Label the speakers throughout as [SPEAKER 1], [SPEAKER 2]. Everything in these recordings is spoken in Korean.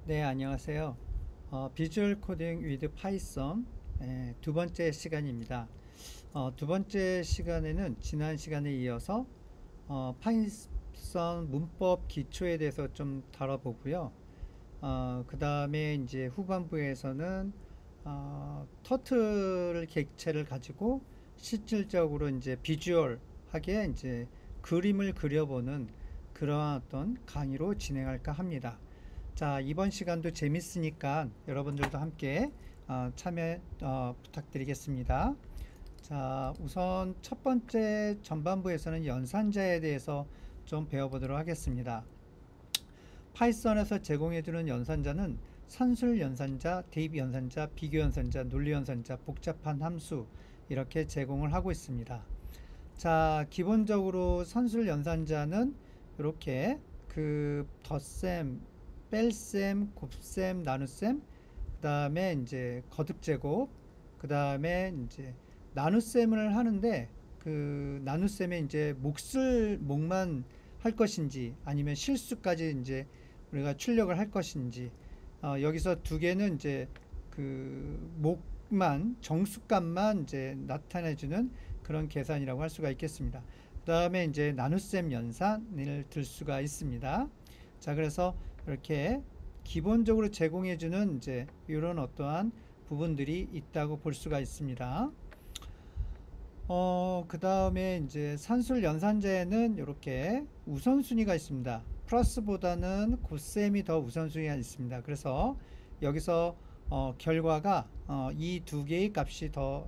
[SPEAKER 1] 네, 안녕하세요. 비주얼 코딩 위드 파이썬 두 번째 시간입니다. 두 번째 시간에는 지난 시간에 이어서 파이썬 문법 기초에 대해서 좀 다뤄보고요. 그 다음에 이제 후반부에서는 터틀 객체를 가지고 실질적으로 이제 비주얼하게 이제 그림을 그려보는 그러한 어떤 강의로 진행할까 합니다. 자, 이번 시간도 재밌으니까 여러분들도 함께 참여 부탁드리겠습니다. 자, 우선 첫 번째 전반부에서는 연산자에 대해서 좀 배워보도록 하겠습니다. 파이썬에서 제공해주는 연산자는 산술 연산자, 대입 연산자, 비교 연산자, 논리 연산자, 복잡한 함수 이렇게 제공을 하고 있습니다. 자, 기본적으로 산술 연산자는 이렇게 그 덧셈, 뺄셈, 곱셈, 나눗셈, 그 다음에 이제 거듭제곱, 그 다음에 이제 나눗셈을 하는데 그 나눗셈에 이제 목만 할 것인지 아니면 실수까지 이제 우리가 출력을 할 것인지 여기서 두 개는 이제 그 목만 정수값만 이제 나타내주는 그런 계산이라고 할 수가 있겠습니다. 그 다음에 이제 나눗셈 연산을 들 수가 있습니다. 자, 그래서 이렇게 기본적으로 제공해주는 이제 이런 어떠한 부분들이 있다고 볼 수가 있습니다. 그 다음에 이제 산술 연산자에는 이렇게 우선순위가 있습니다. 플러스보다는 곱셈이 더 우선순위가 있습니다. 그래서 여기서 결과가 이 두 개의 값이 더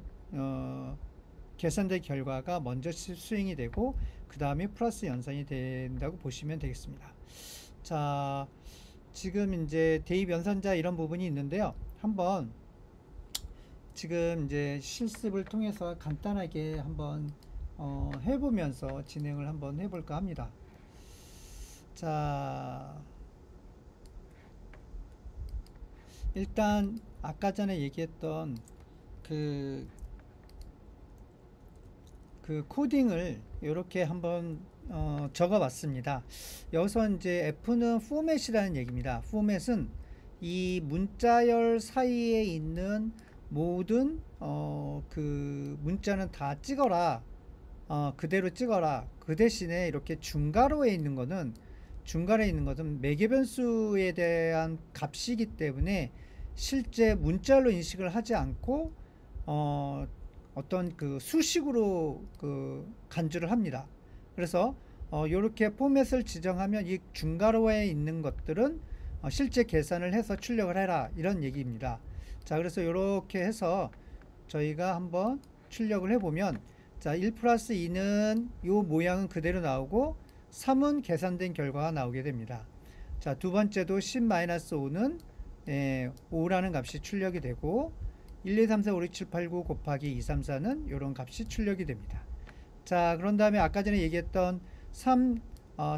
[SPEAKER 1] 계산된 결과가 먼저 수행이 되고 그 다음에 플러스 연산이 된다고 보시면 되겠습니다. 자, 지금 이제 대입 연산자 이런 부분이 있는데요. 한번 지금 이제 실습을 통해서 간단하게 한번 해보면서 진행을 한번 해볼까 합니다. 자, 일단 아까 전에 얘기했던 그, 그 코딩을 이렇게 한번 적어 봤습니다. 여기서 이제 F는 포맷이라는 얘기입니다. 포맷은 이 문자열 사이에 있는 모든 그 문자는 다 찍어라. 그대로 찍어라. 그 대신에 이렇게 중괄호에 있는 것은 매개 변수에 대한 값이기 때문에 실제 문자로 인식을 하지 않고 어떤 그 수식으로 그 간주를 합니다. 그래서 이렇게 포맷을 지정하면 이 중괄호에 있는 것들은 실제 계산을 해서 출력을 해라 이런 얘기입니다. 자, 그래서 이렇게 해서 저희가 한번 출력을 해보면 자, 1 플러스 2는 이 모양은 그대로 나오고 3은 계산된 결과가 나오게 됩니다. 자, 두 번째도 10-5는 5라는 값이 출력이 되고 1, 2, 3, 4, 5, 6, 7, 8, 9 곱하기 2, 3, 4는 이런 값이 출력이 됩니다. 자, 그런 다음에 아까 전에 얘기했던 3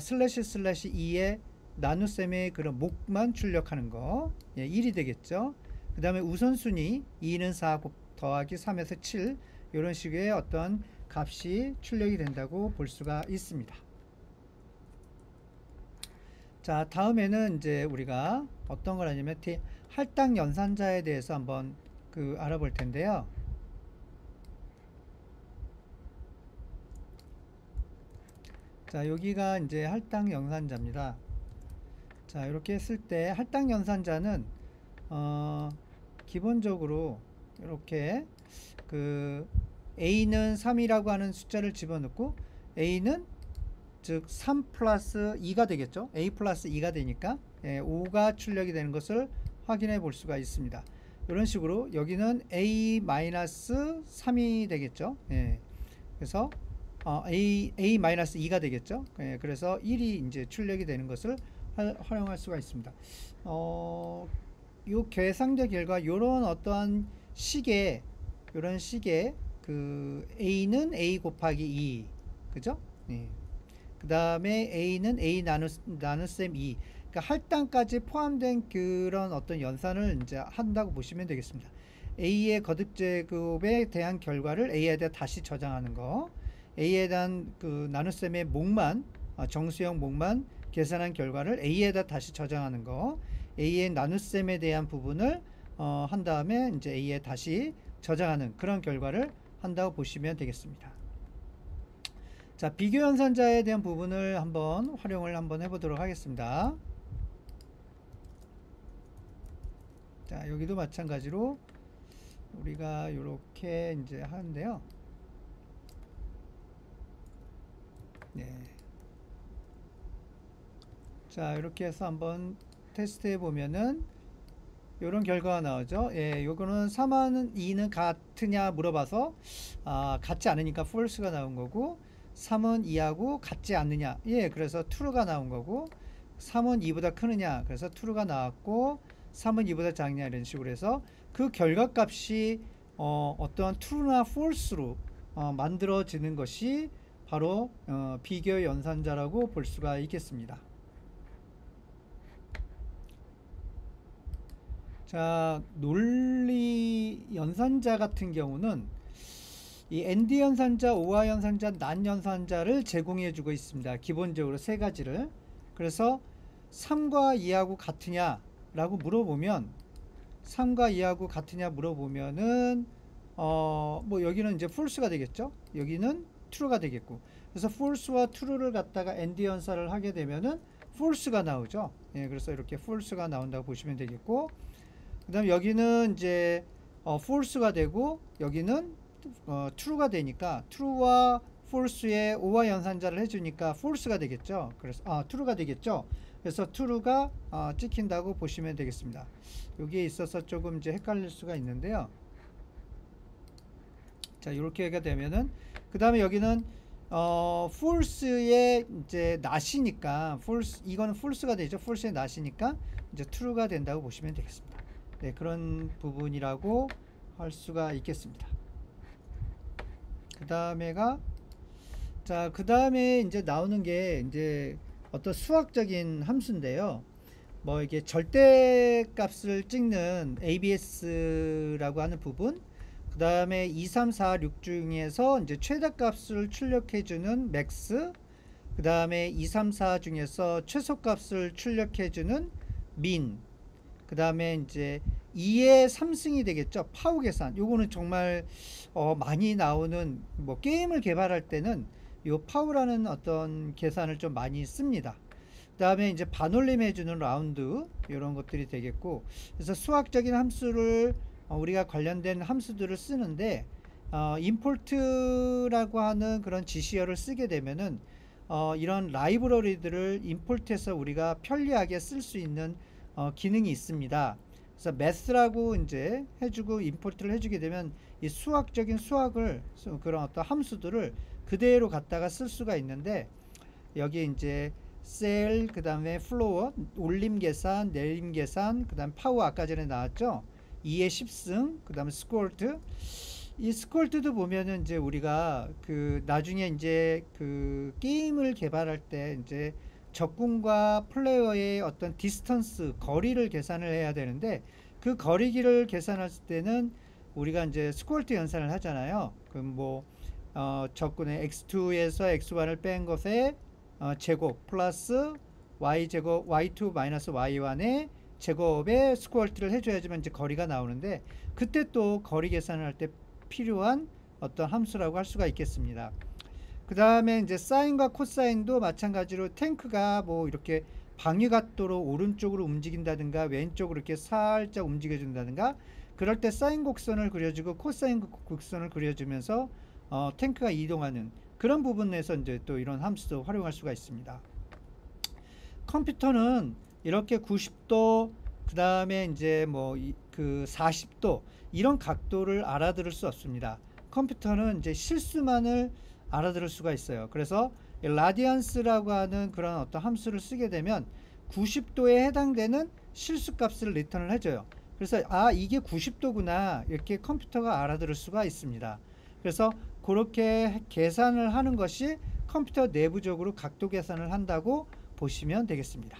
[SPEAKER 1] 슬래시 슬래시 2의 나눗셈의 그런 목만 출력하는 거 1이 되겠죠. 그 다음에 우선순위 2는 4 더하기 3에서 7 이런 식의 어떤 값이 출력이 된다고 볼 수가 있습니다. 자, 다음에는 이제 우리가 어떤 걸 하냐면 할당 연산자에 대해서 한번 알아볼 텐데요. 자, 여기가 이제 할당 연산자입니다. 자, 이렇게 했을 때 할당 연산자는 기본적으로 이렇게 그 a는 3이라고 하는 숫자를 집어넣고 a는 즉 3 플러스 2가 되겠죠. a 플러스 2가 되니까 5가 출력이 되는 것을 확인해 볼 수가 있습니다. 이런 식으로 여기는 a 마이너스 3이 되겠죠. 그래서 a 마이너스 2가 되겠죠. 그래서 1이 이제 출력이 되는 것을 활용할 수가 있습니다. 요 계산대 결과 요런 어떠한 식의 요런 식의 그 a는 a 곱하기 2 그죠? 그 다음에 a는 a 나눗셈 2 그러니까 할당까지 포함된 그런 어떤 연산을 이제 한다고 보시면 되겠습니다. a의 거듭제곱에 대한 결과를 a에다 다시 저장하는 거 a에 대한 그 나눗셈의 목만 정수형 목만 계산한 결과를 a에다 다시 저장하는 거 A의 나눗셈에 대한 부분을 한 다음에 이제 A에 다시 저장하는 그런 결과를 한다고 보시면 되겠습니다. 자, 비교 연산자에 대한 부분을 한번 활용을 한번 해보도록 하겠습니다. 자, 여기도 마찬가지로 우리가 이렇게 이제 하는데요. 네. 자, 이렇게 해서 한번 테스트해 보면은 이런 결과가 나오죠. 예, 요거는 3은 2는 같으냐 물어봐서 같지 않으니까 false가 나온 거고, 3은 2하고 같지 않느냐, 예, 그래서 true가 나온 거고, 3은 2보다 크느냐, 그래서 true가 나왔고, 3은 2보다 작냐, 이런 식으로 해서 그 결과값이 어떠한 true나 false로 만들어지는 것이 바로 비교 연산자라고 볼 수가 있겠습니다. 자, 논리 연산자 같은 경우는 이 AND 연산자, OR 연산자, NAND 연산자를 제공해 주고 있습니다. 기본적으로 세 가지를. 그래서 3과 2하고 같으냐 라고 물어보면, 3과 2하고 같으냐 물어보면은 뭐 여기는 이제 false가 되겠죠. 여기는 true가 되겠고, 그래서 false와 true를 갖다가 AND 연산을 하게 되면은 false가 나오죠. 예, 그래서 이렇게 false가 나온다고 보시면 되겠고, 그 다음에 여기는 이제 false가 되고, 여기는 true가 되니까 true와 false의 OR 연산자를 해주니까 false가 되겠죠. 그래서 true가 되겠죠. 그래서 true가 찍힌다고 보시면 되겠습니다. 여기에 있어서 조금 이제 헷갈릴 수가 있는데요. 자, 이렇게가 되면은, 그 다음에 여기는 false의 이제 not이니까 false, 이거는 false가 되죠. false의 not이니까 이제 true가 된다고 보시면 되겠습니다. 네, 그런 부분이라고 할 수가 있겠습니다. 그 다음에가, 자, 그 다음에 이제 나오는 게 이제 어떤 수학적인 함수인데요. 뭐 이게 절대값을 찍는 ABS라고 하는 부분, 그 다음에 2, 3, 4, 6 중에서 이제 최다값을 출력해주는 max, 그 다음에 2, 3, 4 중에서 최소값을 출력해주는 min, 그 다음에 이제 2의 3승이 되겠죠. 파워 계산. 요거는 정말 많이 나오는, 뭐 게임을 개발할 때는 요 파워라는 어떤 계산을 좀 많이 씁니다. 그 다음에 이제 반올림 해주는 라운드, 이런 것들이 되겠고, 그래서 수학적인 함수를 우리가 관련된 함수들을 쓰는데 임포트라고 하는 그런 지시어를 쓰게 되면은 이런 라이브러리들을 임포트해서 우리가 편리하게 쓸 수 있는 기능이 있습니다. 그래서 math라고 이제 해주고 임포트를 해주게 되면 이 수학적인 수학을, 그런 어떤 함수들을 그대로 갖다가 쓸 수가 있는데, 여기 이제 셀, 그 다음에 floor, 올림 계산, 내림 계산, 그 다음 파워 아까 전에 나왔죠. 2의 10승, 그 다음에 스쿼트. 이 스쿼트도 보면은 이제 우리가 그 나중에 이제 그 게임을 개발할 때 이제 적군과 플레이어의 어떤 디스턴스, 거리를 계산을 해야 되는데, 그 거리기를 계산할 때는 우리가 이제 스쿼트 연산을 하잖아요. 그럼 뭐 적군의 x2에서 x1을 뺀 것의 제곱 플러스 y제곱 y2 마이너스 y1의 제곱의 스쿼트를 해줘야지만 이제 거리가 나오는데, 그때 또 거리 계산을 할 때 필요한 어떤 함수라고 할 수가 있겠습니다. 그 다음에 이제 사인과 코사인도 마찬가지로 탱크가 뭐 이렇게 방위각도로 오른쪽으로 움직인다든가 왼쪽으로 이렇게 살짝 움직여준다든가, 그럴 때 사인 곡선을 그려주고 코사인 곡선을 그려주면서 탱크가 이동하는 그런 부분에서 이제 또 이런 함수도 활용할 수가 있습니다. 컴퓨터는 이렇게 90도, 그 다음에 이제 뭐 그 40도, 이런 각도를 알아들을 수 없습니다. 컴퓨터는 이제 실수만을 알아들을 수가 있어요. 그래서 라디안스라고 하는 그런 어떤 함수를 쓰게 되면 90도에 해당되는 실수값을 리턴을 해줘요. 그래서 이게 90도구나, 이렇게 컴퓨터가 알아들을 수가 있습니다. 그래서 그렇게 계산을 하는 것이 컴퓨터 내부적으로 각도 계산을 한다고 보시면 되겠습니다.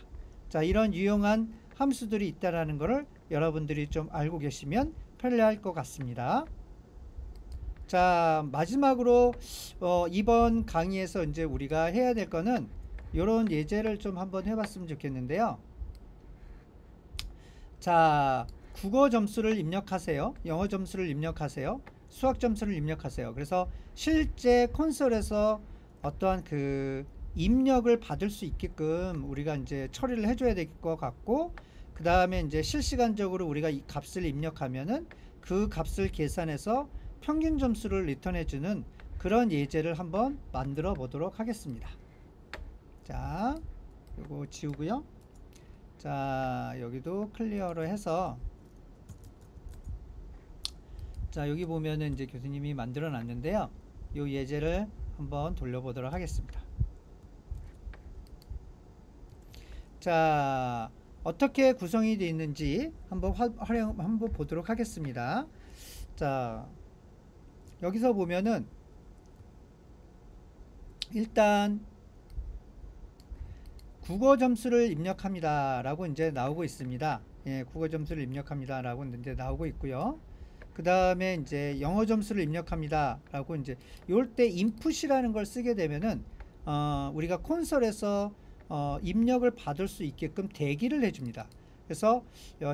[SPEAKER 1] 자, 이런 유용한 함수들이 있다라는 것을 여러분들이 좀 알고 계시면 편리할 것 같습니다. 자, 마지막으로 이번 강의에서 이제 우리가 해야 될 거는 이런 예제를 좀 한번 해봤으면 좋겠는데요. 자, 국어 점수를 입력하세요. 영어 점수를 입력하세요. 수학 점수를 입력하세요. 그래서 실제 콘솔에서 어떠한 그 입력을 받을 수 있게끔 우리가 이제 처리를 해줘야 될 것 같고, 그 다음에 이제 실시간적으로 우리가 이 값을 입력하면은 그 값을 계산해서 평균 점수를 리턴해주는 그런 예제를 한번 만들어 보도록 하겠습니다. 자, 요거 지우고요. 자, 여기도 클리어로 해서, 자, 여기 보면은 이제 교수님이 만들어 놨는데요. 요 예제를 한번 돌려보도록 하겠습니다. 자, 어떻게 구성이 되어 있는지 한번 한번 보도록 하겠습니다. 자, 여기서 보면은 일단 국어 점수를 입력합니다 라고 이제 나오고 있습니다. 예, 국어 점수를 입력합니다 라고 이제 나오고 있고요. 그 다음에 이제 영어 점수를 입력합니다 라고 이제 요럴 때 인풋이라는 걸 쓰게 되면은 우리가 콘솔에서 입력을 받을 수 있게끔 대기를 해줍니다. 그래서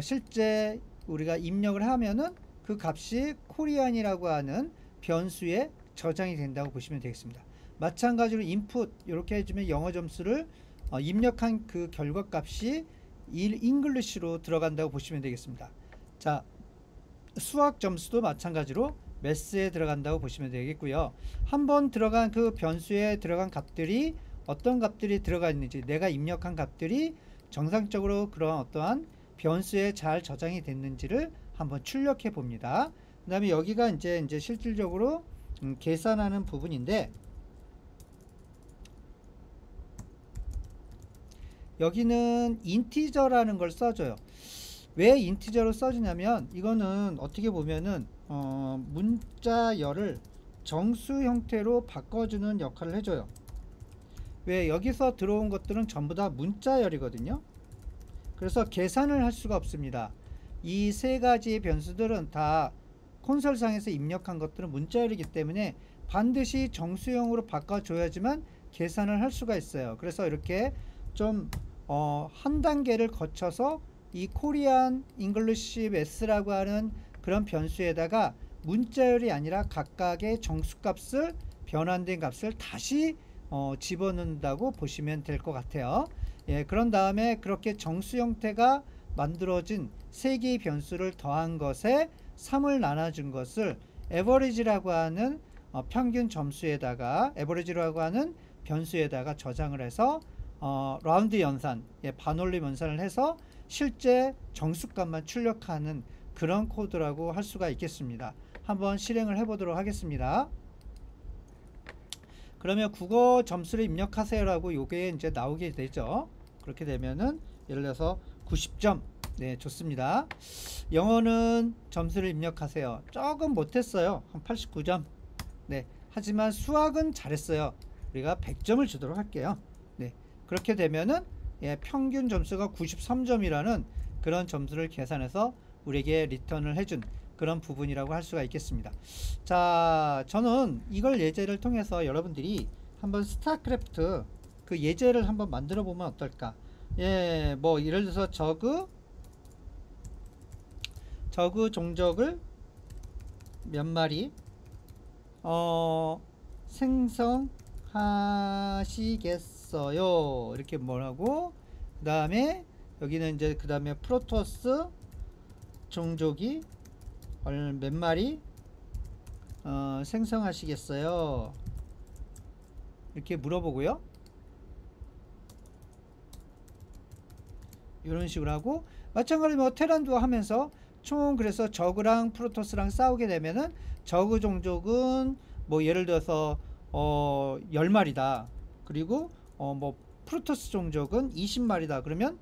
[SPEAKER 1] 실제 우리가 입력을 하면은 그 값이 코리안이라고 하는 변수에 저장이 된다고 보시면 되겠습니다. 마찬가지로 인풋 이렇게 해주면 영어 점수를 입력한 그 결과값이 잉글리시로 들어간다고 보시면 되겠습니다. 자, 수학 점수도 마찬가지로 매스에 들어간다고 보시면 되겠고요. 한번 들어간 그 변수에 들어간 값들이 어떤 값들이 들어가 있는지, 내가 입력한 값들이 정상적으로 그런 어떠한 변수에 잘 저장이 됐는지를 한번 출력해 봅니다. 그 다음에 여기가 이제 실질적으로 계산하는 부분인데, 여기는 인티저라는 걸 써줘요. 왜 인티저로 써주냐면, 이거는 어떻게 보면은 문자열을 정수 형태로 바꿔주는 역할을 해줘요. 왜? 여기서 들어온 것들은 전부 다 문자열이거든요. 그래서 계산을 할 수가 없습니다. 이 세 가지의 변수들은 다 콘솔상에서 입력한 것들은 문자열이기 때문에 반드시 정수형으로 바꿔줘야지만 계산을 할 수가 있어요. 그래서 이렇게 좀 한 단계를 거쳐서 이 코리안 잉글리시 매스라고 하는 그런 변수에다가 문자열이 아니라 각각의 정수값을 변환된 값을 다시 집어넣는다고 보시면 될 것 같아요. 예, 그런 다음에 그렇게 정수 형태가 만들어진 세 개의 변수를 더한 것에 3을 나눠준 것을 에버리지라고 하는 평균 점수에다가, 에버리지라고 하는 변수에다가 저장을 해서 라운드 연산, 예, 반올림 연산을 해서 실제 정수값만 출력하는 그런 코드라고 할 수가 있겠습니다. 한번 실행을 해보도록 하겠습니다. 그러면 국어 점수를 입력하세요라고 요게 이제 나오게 되죠. 그렇게 되면은 예를 들어서 90점. 네, 좋습니다. 영어는 점수를 입력하세요. 조금 못했어요. 한 89점. 네, 하지만 수학은 잘했어요. 우리가 100점을 주도록 할게요. 네, 그렇게 되면은 예, 평균 점수가 93점이라는 그런 점수를 계산해서 우리에게 리턴을 해준 그런 부분이라고 할 수가 있겠습니다. 자, 저는 이걸 예제를 통해서 여러분들이 한번 스타크래프트 그 예제를 한번 만들어 보면 어떨까? 예, 뭐 예를 들어서 저그 종족을 몇 마리 생성하시겠어요? 이렇게 뭐라고? 그 다음에 여기는 이제 그 다음에 프로토스 종족이 몇 마리 생성하시겠어요? 이렇게 물어보고요. 이런 식으로 하고, 마찬가지로 뭐 테란도 하면서 총 그래서 저그랑 프로토스랑 싸우게 되면은 저그 종족은 뭐 예를 들어서 10마리다. 그리고 뭐 프로토스 종족은 20마리다. 그러면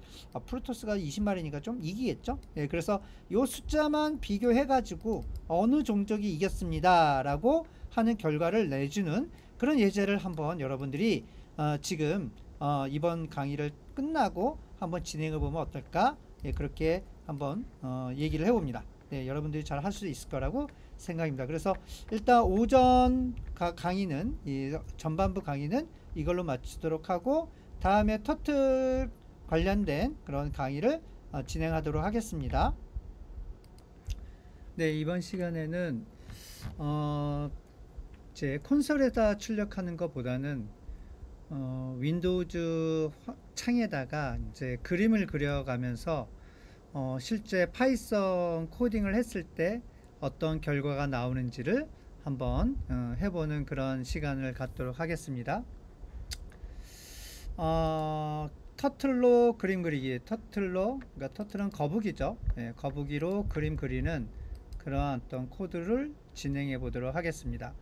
[SPEAKER 1] 프로토스가 20마리니까 좀 이기겠죠. 예, 그래서 요 숫자만 비교해 가지고 어느 종족이 이겼습니다 라고 하는 결과를 내주는 그런 예제를 한번 여러분들이 지금 이번 강의를 끝나고 한번 진행해 보면 어떨까? 예, 그렇게 한번 얘기를 해봅니다. 네, 여러분들이 잘 할 수 있을 거라고 생각입니다. 그래서 일단 오전 강의는, 이 전반부 강의는 이걸로 마치도록 하고, 다음에 터틀 관련된 그런 강의를 진행하도록 하겠습니다. 네, 이번 시간에는 제 콘솔에다 출력하는 것보다는 윈도우즈 창에다가 이제 그림을 그려가면서 실제 파이썬 코딩을 했을 때 어떤 결과가 나오는지를 한번 해보는 그런 시간을 갖도록 하겠습니다. 터틀로 그림 그리기, 그러니까 터틀은 거북이죠. 예, 거북이로 그림 그리는 그러한 어떤 코드를 진행해 보도록 하겠습니다.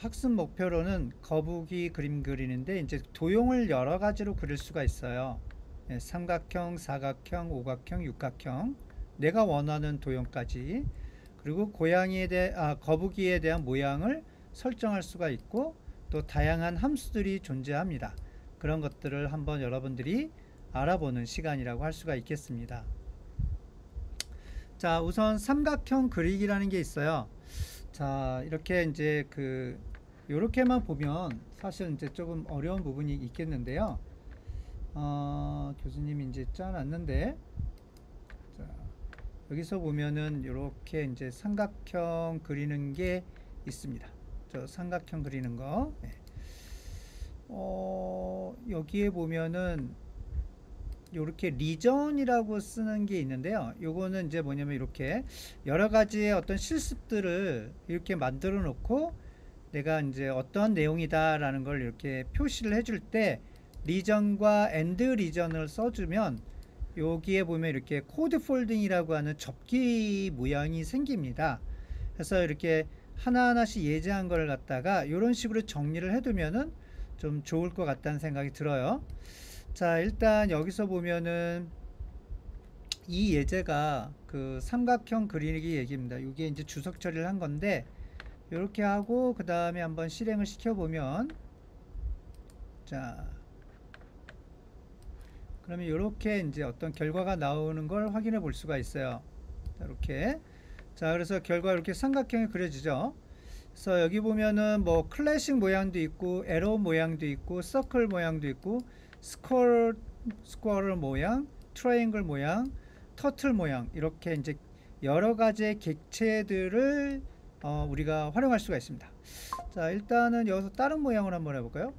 [SPEAKER 1] 학습 목표로는 거북이 그림 그리는데 이제 도형을 여러 가지로 그릴 수가 있어요. 예, 삼각형, 사각형, 오각형, 육각형, 내가 원하는 도형까지. 그리고 거북이에 대한 모양을 설정할 수가 있고 또 다양한 함수들이 존재합니다. 그런 것들을 한번 여러분들이 알아보는 시간이라고 할 수가 있겠습니다. 자, 우선 삼각형 그리기라는 게 있어요. 자, 이렇게 이제 요렇게만 보면 사실 이제 조금 어려운 부분이 있겠는데요. 교수님이 이제 짜놨는데, 자, 여기서 보면은 이렇게 이제 삼각형 그리는 게 있습니다. 저 삼각형 그리는 거. 네. 여기에 보면은 이렇게 리전이라고 쓰는 게 있는데요. 요거는 이제 뭐냐면 이렇게 여러 가지의 어떤 실습들을 이렇게 만들어 놓고 내가 이제 어떤 내용이다 라는 걸 이렇게 표시를 해줄 때 리전과 엔드 리전을 써주면 여기에 보면 이렇게 코드 폴딩이라고 하는 접기 모양이 생깁니다. 그래서 이렇게 하나하나씩 예제한 걸 갖다가 이런 식으로 정리를 해두면은 좀 좋을 것 같다는 생각이 들어요. 자, 일단 여기서 보면은 이 예제가 그 삼각형 그리기 얘기입니다. 이게 이제 주석 처리를 한 건데 이렇게 하고 그 다음에 한번 실행을 시켜보면, 자, 그러면 이렇게 이제 어떤 결과가 나오는 걸 확인해 볼 수가 있어요. 자, 이렇게. 자, 그래서 결과 이렇게 삼각형이 그려지죠. 그래서 여기 보면은 뭐 클래식 모양도 있고 에러 모양도 있고 서클 모양도 있고 스쿼럴 모양, 트라이앵글 모양, 터틀 모양, 이렇게 이제 여러 가지의 객체들을 우리가 활용할 수가 있습니다. 자, 일단은 여기서 다른 모양을 한번 해볼까요?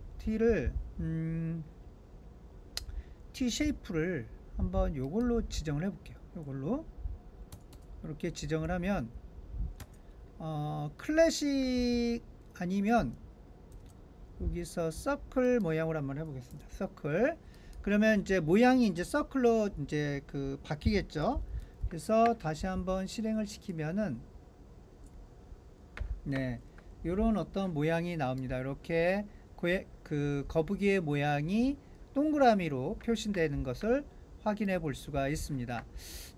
[SPEAKER 1] T 쉐이프를 한번 요걸로 지정을 해볼게요. 요걸로 이렇게 지정을 하면 클래식 아니면 여기서 서클 모양으로 한번 해보겠습니다. 서클. 그러면 이제 모양이 이제 서클로 이제 바뀌겠죠. 그래서 다시 한번 실행을 시키면은 네, 요런 어떤 모양이 나옵니다. 이렇게 거북이의 모양이 동그라미로 표시되는 것을 확인해 볼 수가 있습니다.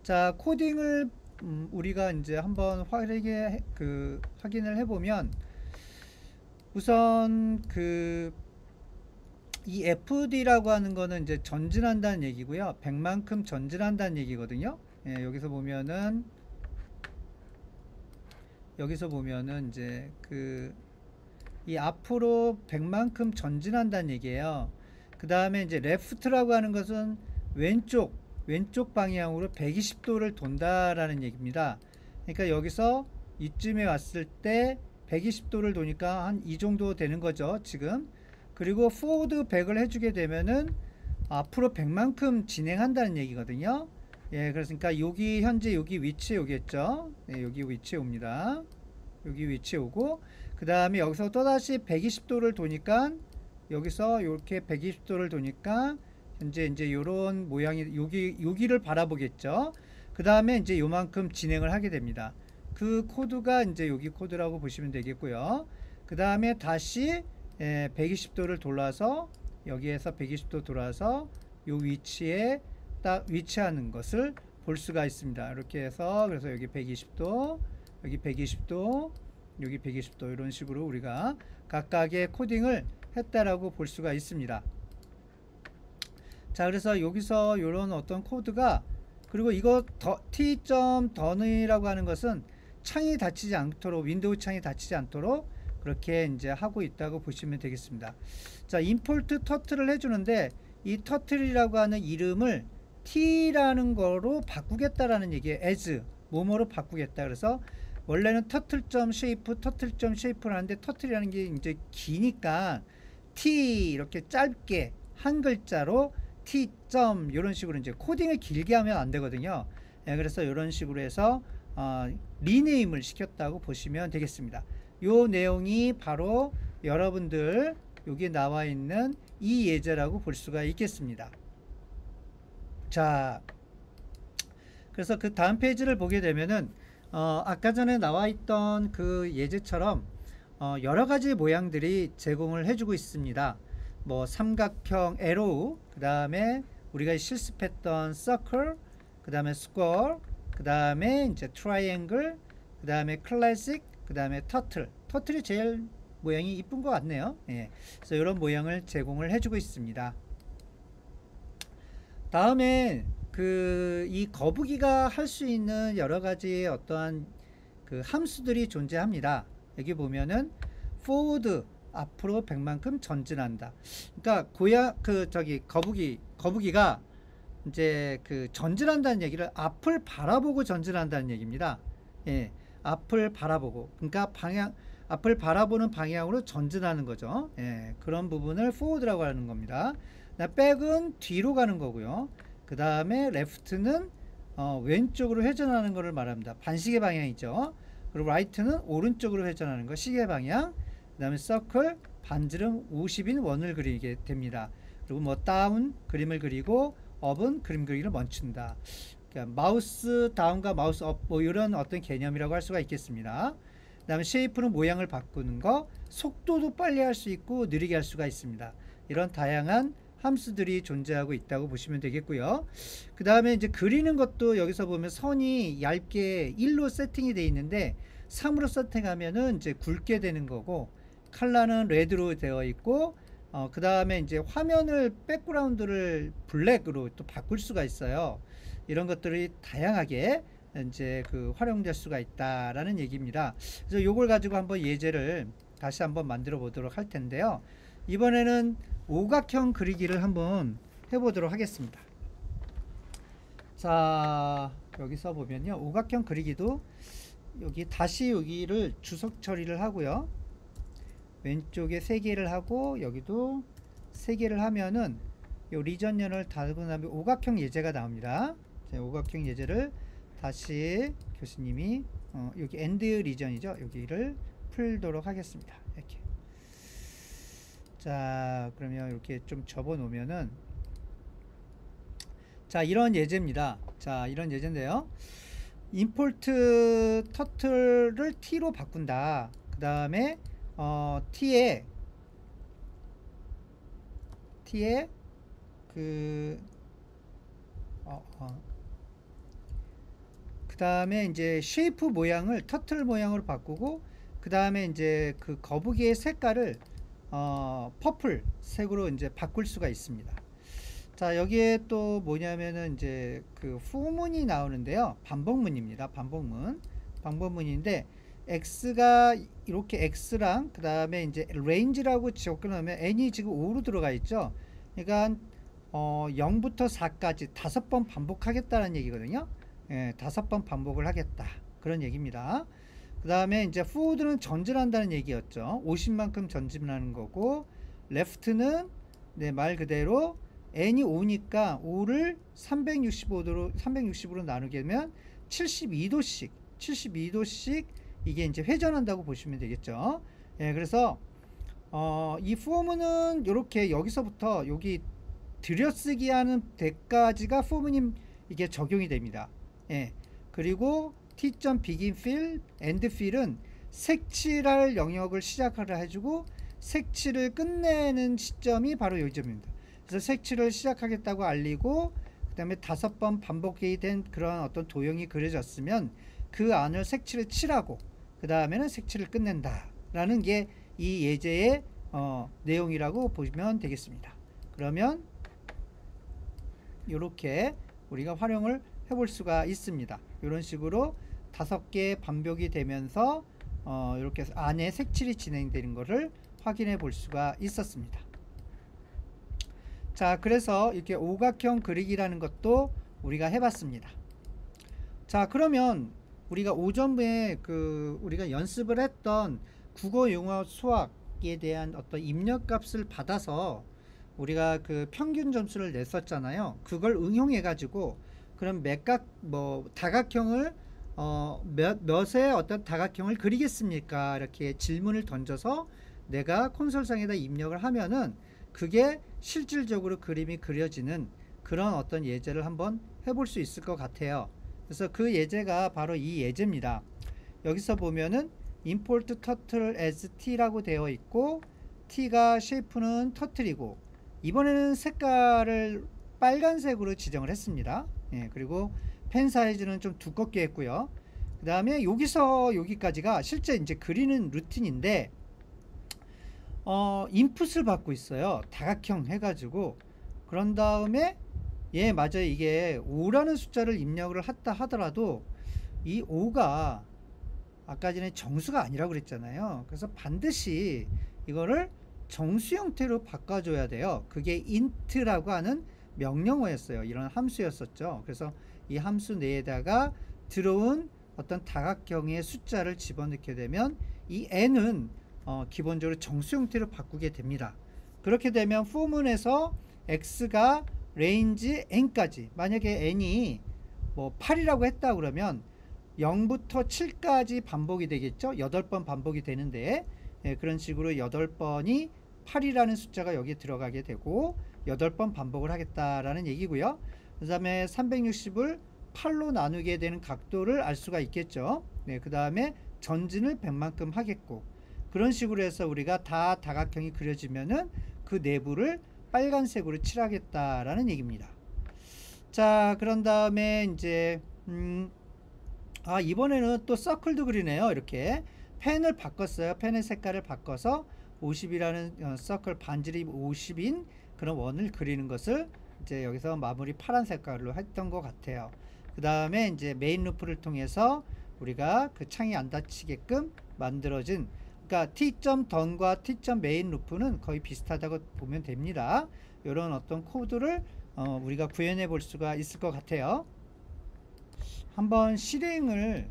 [SPEAKER 1] 자, 코딩을 우리가 이제 한번 확인을 해보면 우선 이 FD라고 하는 거는 이제 전진한다는 얘기고요. 100만큼 전진한다는 얘기거든요. 예, 여기서 보면은 이제 이 앞으로 100만큼 전진한다는 얘기예요. 그 다음에 이제 레프트라고 하는 것은 왼쪽 방향으로 120도를 돈다라는 얘기입니다. 그러니까 여기서 이쯤에 왔을 때 120도를 도니까 한 이 정도 되는 거죠, 지금. 그리고 forward 100을 해주게 되면은 앞으로 100만큼 진행한다는 얘기거든요. 예, 그러니까 현재 여기 위치에 오겠죠. 예, 여기 위치에 옵니다. 여기 위치에 오고, 그 다음에 여기서 또다시 120도를 도니까 여기서 이렇게 120도를 도니까 현재 이제 요런 모양이 여기를 바라보겠죠. 그 다음에 이제 요만큼 진행을 하게 됩니다. 그 코드가 이제 여기 코드라고 보시면 되겠고요. 그 다음에 다시 120도를 돌아서 여기에서 120도 돌아서 요 위치에 딱 위치하는 것을 볼 수가 있습니다. 이렇게 해서 그래서 여기 120도, 여기 120도, 여기 120도 이런 식으로 우리가 각각의 코딩을 했다라고 볼 수가 있습니다. 자, 그래서 여기서 이런 어떤 코드가, 그리고 이거 t.done이라고 하는 것은 창이 닫히지 않도록, 윈도우 창이 닫히지 않도록 그렇게 이제 하고 있다고 보시면 되겠습니다. 자, 임포트 터틀을 해주는데 이 터틀이라고 하는 이름을 t라는 거로 바꾸겠다라는 얘기예요. as 뭐뭐로 바꾸겠다. 그래서 원래는 터틀점 쉐이프 터틀점 쉐이프를 하는데 터틀이라는 게 이제 기니까 t 이렇게 짧게 한 글자로 t점 이런 식으로 이제 코딩을 길게 하면 안 되거든요. 예, 그래서 이런 식으로 해서 리네임을 시켰다고 보시면 되겠습니다. 요 내용이 바로 여러분들 여기 나와 있는 이 예제라고 볼 수가 있겠습니다. 자, 그래서 그 다음 페이지를 보게 되면은 아까 전에 나와 있던 그 예제처럼 여러 가지 모양들이 제공을 해주고 있습니다. 뭐 삼각형 에로우, 그 다음에 우리가 실습했던 서클, 그 다음에 스퀘어, 그 다음에 이제 트라이앵글, 그 다음에 클래식, 그 다음에 터틀이 제일 모양이 이쁜 것 같네요. 예. 그래서 이런 모양을 제공을 해주고 있습니다. 다음에 이 거북이가 할 수 있는 여러 가지 어떠한 그 함수들이 존재합니다. 여기 보면은 forward 앞으로 100만큼 전진한다. 그러니까 거북이가 이제 그 전진한다는 얘기를 앞을 바라보고 전진한다는 얘기입니다. 예, 앞을 바라보고, 그러니까 앞을 바라보는 방향으로 전진하는 거죠. 예, 그런 부분을 forward라고 하는 겁니다. 백은 뒤로 가는 거고요. 그 다음에 left는 왼쪽으로 회전하는 것을 말합니다. 반시계 방향이죠. 그리고 right는 오른쪽으로 회전하는 거, 시계 방향. 그 다음에 circle, 반지름 50인 원을 그리게 됩니다. 그리고 뭐 down 그림을 그리고 up은 그림 그리기를 멈춘다. 그러니까 마우스 다운과 마우스 업 뭐 이런 어떤 개념이라고 할 수가 있겠습니다. 그 다음에 쉐이프는 모양을 바꾸는 거, 속도도 빨리 할 수 있고 느리게 할 수가 있습니다. 이런 다양한 함수들이 존재하고 있다고 보시면 되겠고요. 그 다음에 이제 그리는 것도 여기서 보면 선이 얇게 1로 세팅이 되어 있는데 3으로 세팅하면은 이제 굵게 되는 거고, 컬러는 레드로 되어 있고, 그 다음에 이제 화면을 백그라운드를 블랙으로 또 바꿀 수가 있어요. 이런 것들이 다양하게 이제 활용될 수가 있다라는 얘기입니다. 그래서 요걸 가지고 한번 예제를 다시 한번 만들어 보도록 할 텐데요. 이번에는 오각형 그리기를 한번 해보도록 하겠습니다. 자, 여기서 보면요, 오각형 그리기도 다시 여기를 주석 처리를 하고요, 왼쪽에 3개를 하고 여기도 3개를 하면은 요 리전연을 달고 나면 오각형 예제가 나옵니다. 자, 오각형 예제를 다시 교수님이 여기 엔드 리전이죠, 여기를 풀도록 하겠습니다. 이렇게. 자, 그러면 이렇게 좀 접어 놓으면은, 자, 이런 예제입니다. 자, 이런 예제인데요, 임포트 터틀을 t로 바꾼다. 그 다음에 t에 그 다음에 이제 쉐이프 모양을 터틀 모양으로 바꾸고, 그 다음에 이제 그 거북이의 색깔을 퍼플 색으로 이제 바꿀 수가 있습니다. 자, 여기에 또 뭐냐면은 이제 그 후문이 나오는데요, 반복문입니다. 반복문인데 x가 이렇게 x랑 그 다음에 이제 range라고 적혀 놓으면 n이 지금 5로 들어가 있죠. 그러니까 0부터 4까지 5번 반복하겠다는 얘기거든요. 예, 5번 반복을 하겠다, 그런 얘기입니다. 그 다음에 이제 forward는 전진한다는 얘기였죠. 50만큼 전진하는 거고, left는 말 그대로 n이 5니까 5를 360으로 나누게 되면 72도씩 이게 이제 회전한다고 보시면 되겠죠. 예, 그래서 이 for문은 이렇게 여기서부터 여기 들여쓰기 하는 데까지가 for문이 이게 적용이 됩니다. 예, 그리고 t.begin fill, end fill은 색칠할 영역을 시작하라 해주고, 색칠을 끝내는 시점이 바로 이 점입니다. 그래서 색칠을 시작하겠다고 알리고, 그 다음에 5번 반복이 된 그런 어떤 도형이 그려졌으면 그 안을 색칠을 칠하고, 그 다음에는 색칠을 끝낸다 라는 게 이 예제의 내용이라고 보시면 되겠습니다. 그러면 이렇게 우리가 활용을 해볼 수가 있습니다. 이런 식으로 5개 반복이 되면서 이렇게 안에 색칠이 진행되는 것을 확인해 볼 수가 있었습니다. 자, 그래서 이렇게 오각형 그리기라는 것도 우리가 해봤습니다. 자, 그러면 우리가 오전에 우리가 연습을 했던 국어, 영어, 수학에 대한 어떤 입력값을 받아서 우리가 그 평균 점수를 냈었잖아요. 그걸 응용해 가지고 그럼 다각형을 몇의 어떤 다각형을 그리겠습니까? 이렇게 질문을 던져서 내가 콘솔상에다 입력을 하면은 그게 실질적으로 그림이 그려지는 그런 어떤 예제를 한번 해볼 수 있을 것 같아요. 그래서 그 예제가 바로 이 예제입니다. 여기서 보면은 import turtle as t라고 되어 있고 t가 쉐이프는 터틀이고 이번에는 색깔을 빨간색으로 지정을 했습니다. 예, 그리고 펜 사이즈는 좀 두껍게 했고요. 그 다음에 여기서 여기까지가 실제 이제 그리는 루틴인데 인풋을 받고 있어요. 다각형 해가지고 그런 다음에 예, 맞아요. 이게 5라는 숫자를 입력을 했다 하더라도 이 5가 아까 전에 정수가 아니라고 그랬잖아요. 그래서 반드시 이거를 정수 형태로 바꿔줘야 돼요. 그게 int라고 하는 명령어였어요. 이런 함수였었죠. 그래서 이 함수 내에다가 들어온 어떤 다각형의 숫자를 집어넣게 되면 이 n은 기본적으로 정수 형태로 바꾸게 됩니다. 그렇게 되면 포문에서 x가 레인지 n까지, 만약에 n이 뭐 8이라고 했다 그러면 0부터 7까지 반복이 되겠죠. 8번 반복이 되는데 예, 그런 식으로 8번이 8이라는 숫자가 여기에 들어가게 되고 8번 반복을 하겠다라는 얘기고요. 그 다음에 360을 8로 나누게 되는 각도를 알 수가 있겠죠. 네, 그 다음에 전진을 100만큼 하겠고 그런 식으로 해서 우리가 다 다각형이 그려지면은 그 내부를 빨간색으로 칠하겠다라는 얘기입니다. 자, 그런 다음에 이제 이번에는 또 서클도 그리네요. 이렇게 펜을 바꿨어요. 펜의 색깔을 바꿔서 50이라는 서클 반지름 50인 그런 원을 그리는 것을 이제 여기서 마무리 파란 색깔로 했던 것 같아요. 그 다음에 이제 메인 루프를 통해서 우리가 그 창이 안 닫히게끔 만들어진, 그러니까 t.done과 t.main 루프는 거의 비슷하다고 보면 됩니다. 이런 어떤 코드를 우리가 구현해 볼 수가 있을 것 같아요. 한번 실행을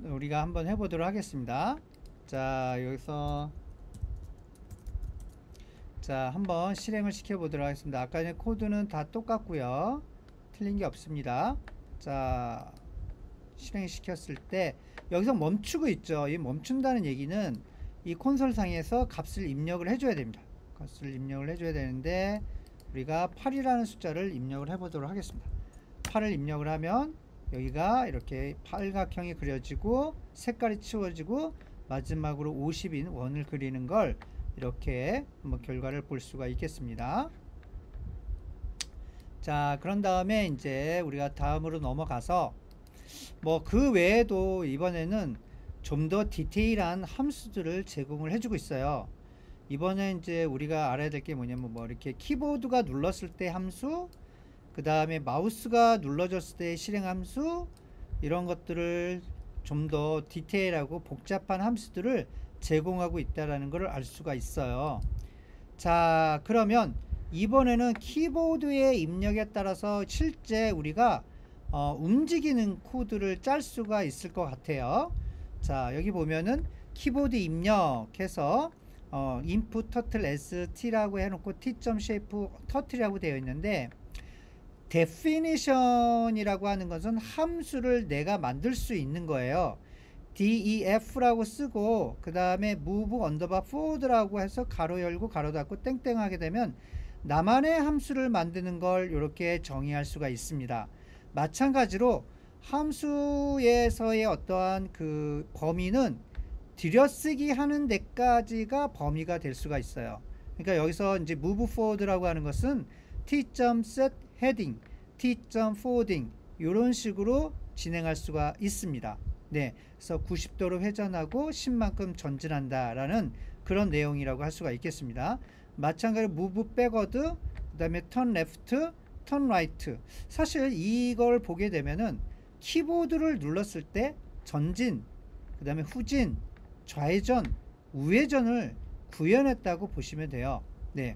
[SPEAKER 1] 우리가 한번 해보도록 하겠습니다. 자, 여기서 자, 한번 실행을 시켜 보도록 하겠습니다. 아까 전에 코드는 다 똑같고요. 틀린 게 없습니다. 자, 실행 시켰을 때 여기서 멈추고 있죠. 이 멈춘다는 얘기는 이 콘솔 상에서 값을 입력을 해줘야 됩니다. 값을 입력을 해줘야 되는데 우리가 8이라는 숫자를 입력을 해보도록 하겠습니다. 8을 입력을 하면 여기가 이렇게 팔각형이 그려지고 색깔이 치워지고 마지막으로 50인 원을 그리는 걸 이렇게 한번 결과를 볼 수가 있겠습니다. 자, 그런 다음에 이제 우리가 다음으로 넘어가서 뭐 그 외에도 이번에는 좀 더 디테일한 함수들을 제공을 해주고 있어요. 이번에 이제 우리가 알아야 될 게 뭐냐면 뭐 이렇게 키보드가 눌렀을 때 함수, 그 다음에 마우스가 눌러졌을 때 실행 함수, 이런 것들을 좀 더 디테일하고 복잡한 함수들을 제공하고 있다라는 것을 알 수가 있어요. 자, 그러면 이번에는 키보드의 입력에 따라서 실제 우리가 움직이는 코드를 짤 수가 있을 것 같아요. 자, 여기 보면은 키보드 입력해서 input turtle as t라고 해놓고 t.shape turtle이라고 되어 있는데 definition이라고 하는 것은 함수를 내가 만들 수 있는 거예요. def라고 쓰고 그 다음에 move underbar forward라고 해서 가로 열고 가로 닫고 땡땡 하게 되면 나만의 함수를 만드는 걸 이렇게 정의할 수가 있습니다. 마찬가지로 함수에서의 어떠한 그 범위는 들여쓰기 하는 데까지가 범위가 될 수가 있어요. 그러니까 여기서 이제 move forward라고 하는 것은 t.set heading, t.forwarding 이런 식으로 진행할 수가 있습니다. 네, 그래서 90도로 회전하고 10만큼 전진한다라는 그런 내용이라고 할 수가 있겠습니다. 마찬가지로 move backward, 그 다음에 turn left, turn right. 사실 이걸 보게 되면은 키보드를 눌렀을 때 전진, 그 다음에 후진, 좌회전, 우회전을 구현했다고 보시면 돼요. 네,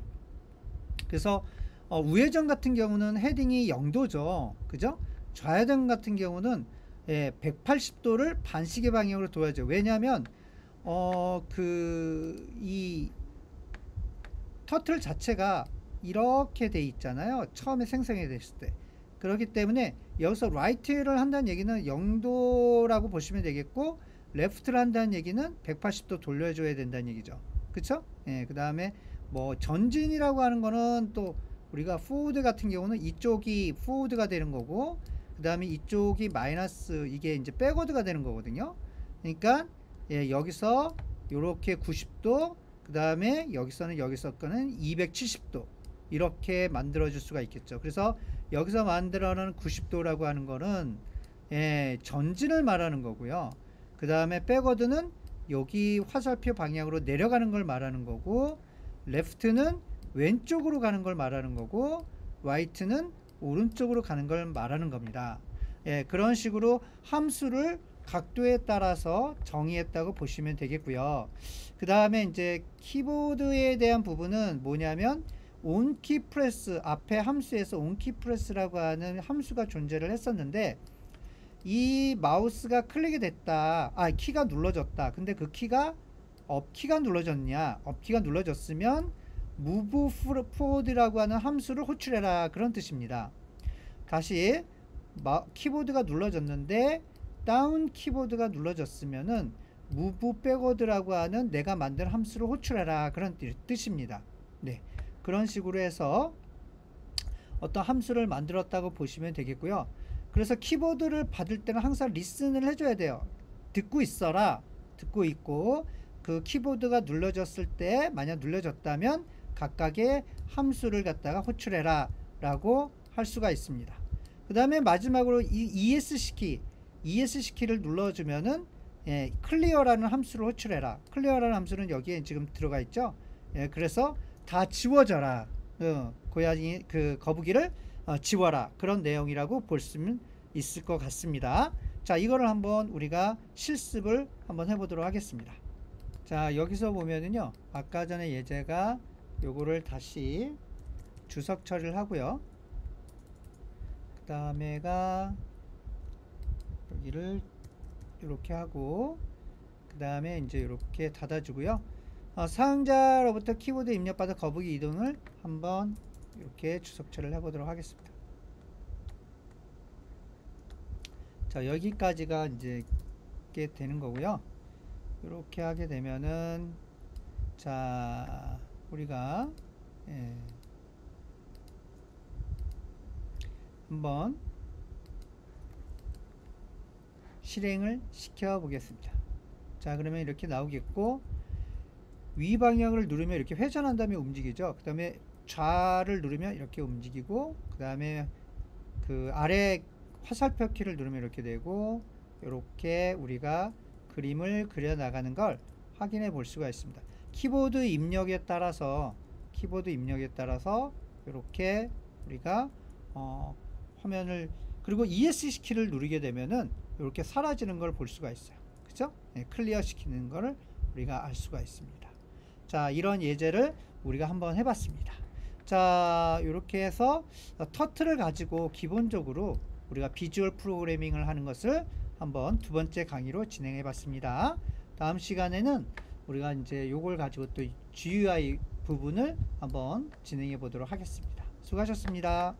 [SPEAKER 1] 그래서 우회전 같은 경우는 헤딩이 0도죠. 그죠? 좌회전 같은 경우는 180도를 반시계 방향으로 둬야죠. 왜냐하면 이 터틀 자체가 이렇게 돼 있잖아요. 처음에 생성이 됐을 때. 그렇기 때문에 여기서 라이트를 한다는 얘기는 0도라고 보시면 되겠고, 레프트를 한다는 얘기는 180도 돌려줘야 된다는 얘기죠. 그쵸? 그 다음에 뭐 전진이라고 하는 거는 또 우리가 포워드 같은 경우는 이쪽이 포워드가 되는 거고, 그 다음에 이쪽이 마이너스, 이게 이제 백워드가 되는 거거든요. 그러니까 여기서 이렇게 90도, 그 다음에 여기서 거는 270도 이렇게 만들어 줄 수가 있겠죠. 그래서 여기서 만들어낸 90도라고 하는 거는 전진을 말하는 거고요. 그 다음에 백워드는 여기 화살표 방향으로 내려가는 걸 말하는 거고, 레프트는 왼쪽으로 가는 걸 말하는 거고, 라이트는 오른쪽으로 가는 걸 말하는 겁니다. 그런 식으로 함수를 각도에 따라서 정의했다고 보시면 되겠고요. 그 다음에 이제 키보드에 대한 부분은 뭐냐면 온키 프레스, 앞에 함수에서 온키 프레스라고 하는 함수가 존재를 했었는데, 이 마우스가 클릭이 됐다, 키가 눌러졌다. 근데 그 키가 업키가 눌러졌냐, 업키가 눌러졌으면 move forward라고 하는 함수를 호출해라, 그런 뜻입니다. 다시 키보드가 눌러졌는데 다운 키보드가 눌러졌으면은 move backward라고 하는 내가 만든 함수를 호출해라, 그런 뜻입니다. 네, 그런 식으로 해서 어떤 함수를 만들었다고 보시면 되겠고요. 그래서 키보드를 받을 때는 항상 리슨을 해줘야 돼요. 듣고 있어라, 듣고 있고, 그 키보드가 눌러졌을 때 만약 눌러졌다면 각각의 함수를 갖다가 호출해라 라고 할 수가 있습니다. 그 다음에 마지막으로 이 ESC 키를 눌러주면은 클리어라는 함수를 호출해라. 클리어라는 함수는 여기에 지금 들어가 있죠. 그래서 다 지워져라, 고양이 거북이를 지워라, 그런 내용이라고 볼 수 있을 것 같습니다. 자, 이거를 한번 우리가 실습을 한번 해보도록 하겠습니다. 자, 여기서 보면은요, 아까 전에 예제가 요거를 다시 주석 처리를 하고요. 그 다음에가 여기를 이렇게 하고, 그 다음에 이제 이렇게 닫아주고요. 사용자로부터 키보드 입력받아 거북이 이동을 한번 이렇게 주석 처리를 해보도록 하겠습니다. 자, 여기까지가 이제 게 되는 거고요. 이렇게 하게 되면은, 자, 우리가 한번 실행을 시켜 보겠습니다. 자, 그러면 이렇게 나오겠고, 위 방향을 누르면 이렇게 회전한 다음에 움직이죠. 그 다음에 좌를 누르면 이렇게 움직이고, 그 다음에 그 아래 화살표 키를 누르면 이렇게 되고, 이렇게 우리가 그림을 그려 나가는 걸 확인해 볼 수가 있습니다. 키보드 입력에 따라서 이렇게 우리가 화면을, 그리고 ESC 키를 누르게 되면은 이렇게 사라지는 걸 볼 수가 있어요. 그죠? 클리어 시키는 거를 우리가 알 수가 있습니다. 자, 이런 예제를 우리가 한번 해봤습니다. 자, 이렇게 해서 터틀을 가지고 기본적으로 우리가 비주얼 프로그래밍을 하는 것을 한번 두 번째 강의로 진행해 봤습니다. 다음 시간에는 우리가 이제 요걸 가지고 또 GUI 부분을 한번 진행해 보도록 하겠습니다. 수고하셨습니다.